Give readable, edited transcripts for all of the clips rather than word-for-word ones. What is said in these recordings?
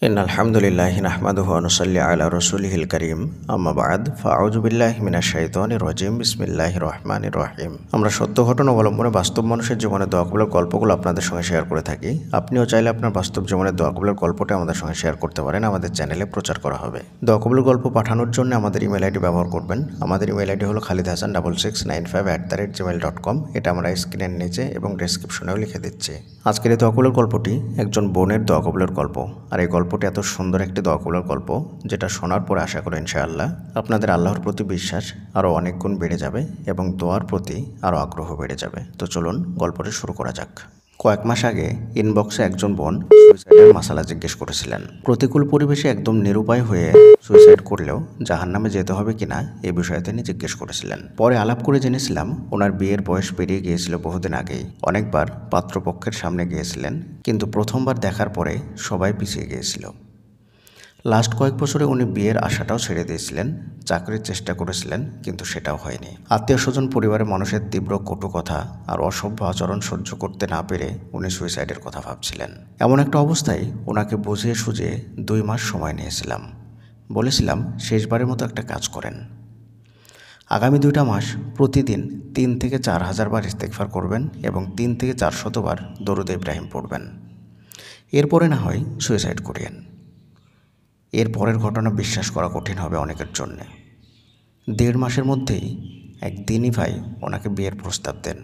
ইন্নালহামদুলিল্লাহি নাহমাদুহু ওয়া নুসাল্লি আলা রাসূলিহিল কারীম আম্মা বা'দ ফাআউযু বিল্লাহি মিনাশ শাইতানির রাজীম বিসমিল্লাহির রহমানির রহিম। আমরা সত্য ঘটনা অবলম্বনে বাস্তব মানুষের জীবনে দোয়া কবুলের গল্পগুলো আপনাদের সঙ্গে শেয়ার করে থাকি। আপনিও চাইলে আপনার বাস্তব জীবনের দোয়া কবুলের গল্পটা আমাদের সঙ্গে শেয়ার করতে পারেন, আমাদের চ্যানেলে প্রচার করা হবে। দোয়া কবুলের গল্প পাঠানোর জন্য আমাদের ইমেল আইডি ব্যবহার করবেন। আমাদের ইমেল আইডি হলো khalidhasan6695@gmail.com। এটা আমরা স্ক্রিনের নিচে এবং ডেসক্রিপশনেও লিখে দিচ্ছি। আজকের এই দোয়া কবুলের গল্পটি একজন বোনের দোয়া কবুলের গল্প, আর এই গল্পটি এত সুন্দর একটি দোয়া কবুলের গল্প যেটা শোনার পরে আশা করি ইনশাআল্লাহ আপনাদের আল্লাহর প্রতি বিশ্বাস আরও অনেক গুণ বেড়ে যাবে এবং দোয়ার প্রতি আরও আগ্রহ বেড়ে যাবে। তো চলুন গল্পটি শুরু করা যাক। কয়েক মাস আগে ইনবক্সে একজন বোন সুইসাইডের মাসালা জিজ্ঞেস করেছিলেন। প্রতিকূল পরিবেশে একদম নিরুপায় হয়ে সুইসাইড করলেও জাহান্নামে যেতে হবে কিনা এই বিষয়ে তিনি জিজ্ঞেস করেছিলেন। পরে আলাপ করে জেনেছিলাম ওনার বিয়ের বয়স পেরিয়ে গিয়েছিল বহুদিন আগেই। অনেকবার পাত্রপক্ষের সামনে গিয়েছিলেন, কিন্তু প্রথমবার দেখার পরে সবাই পিছিয়ে গিয়েছিল। লাস্ট কয়েক বছরে উনি বিয়ের আশাটাও ছেড়ে দিয়েছিলেন, চাকরির চেষ্টা করেছিলেন, কিন্তু সেটাও হয়নি। আত্মীয় স্বজন পরিবারের মানুষের তীব্র কটু কথা আর অসভ্য আচরণ সহ্য করতে না পেরে উনি সুইসাইডের কথা ভাবছিলেন। এমন একটা অবস্থায় ওনাকে বুঝিয়ে সুঝিয়ে 2 মাস সময় নিয়েছিলাম। বলেছিলাম শেষবারের মতো একটা কাজ করেন। আগামী 2টা মাস প্রতিদিন 3 থেকে 4 হাজার বার ইস্তেগফার করবেন এবং 3 থেকে 400 বার দরুদ ইব্রাহিম পড়বেন। এরপরে না হয় সুইসাইড করিয়েন। এর পরের ঘটনা বিশ্বাস করা কঠিন হবে অনেকের জন্যে। 1.5 মাসের মধ্যেই একদিনই ভাই ওনাকে বিয়ের প্রস্তাব দেন।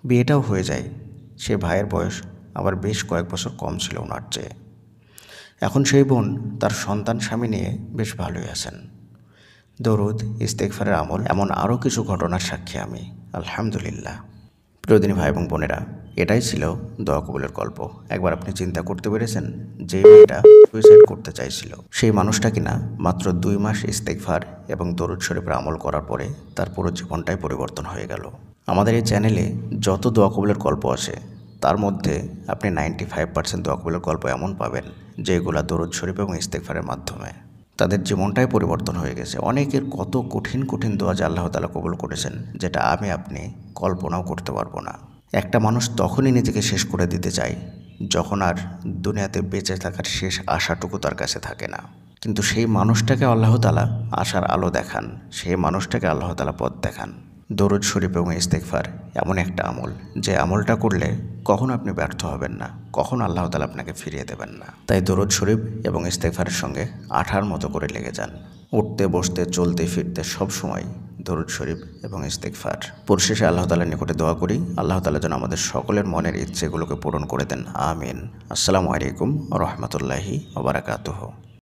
বিয়েটাও হয়ে যায়। সে ভাইয়ের বয়স আবার বেশ কয়েক বছর কম ছিল ওনার চেয়ে। এখন সেই বোন তার সন্তান স্বামী নিয়ে বেশ ভালোই আছেন। দরুদ, ইস্তেগফারের আমল, এমন আরও কিছু ঘটনার সাক্ষী আমি, আলহামদুলিল্লাহ। প্রিয়দিনী ভাই এবং বোনেরা, এটাই ছিল দোয়া কবুলের গল্প। একবার আপনি চিন্তা করতে পেরেছেন, যে মেয়েটা সুইসাইড করতে চাইছিল সেই মানুষটা কিনা মাত্র 2 মাস ইস্তেগফার এবং দরুদ শরীফের আমল করার পরে তার পুরো জীবনটাই পরিবর্তন হয়ে গেল। আমাদের এই চ্যানেলে যত দোয়া কবুলের গল্প আছে তার মধ্যে আপনি 95% দোয়া কবুলের গল্প এমন পাবেন যেগুলো দরুদ শরীফ এবং ইস্তেগফারের মাধ্যমে তাদের জীবনটাই পরিবর্তন হয়ে গেছে। অনেকের কত কঠিন কঠিন দোয়া যে আল্লাহ তাআলা কবুল করেছেন, যেটা আপনি কল্পনাও করতে পারবো না। একটা মানুষ তখনই নিজেকে শেষ করে দিতে চায় যখন আর দুনিয়াতে বেঁচে থাকার শেষ আশাটুকু তার কাছে থাকে না। কিন্তু সেই মানুষটাকে আল্লাহ তাআলা আশার আলো দেখান, সেই মানুষটাকে আল্লাহ তাআলা পথ দেখান। দরুদ শরীফ এবং ইস্তেগফার এমন একটা আমল, যে আমলটা করলে কখনো আপনি ব্যর্থ হবেন না, কখনো আল্লাহ তাআলা আপনাকে ফিরিয়ে দেবেন না। তাই দরুদ শরীফ এবং ইস্তেগফারের সঙ্গে আঠার মতো করে লেগে যান। উঠতে বসতে চলতে ফিরতে সব সময় দরুদ শরীফ এবং ইস্তেগফার। পরিশেষে আল্লাহ তাআলার নিকটে দোয়া করি, আল্লাহ তাআলা যেন আমাদের সকলের মনের ইচ্ছেগুলোকে পূরণ করে দেন। আমিন। আসসালামু আলাইকুম ওয়া রাহমাতুল্লাহি ওয়া বারাকাতুহু।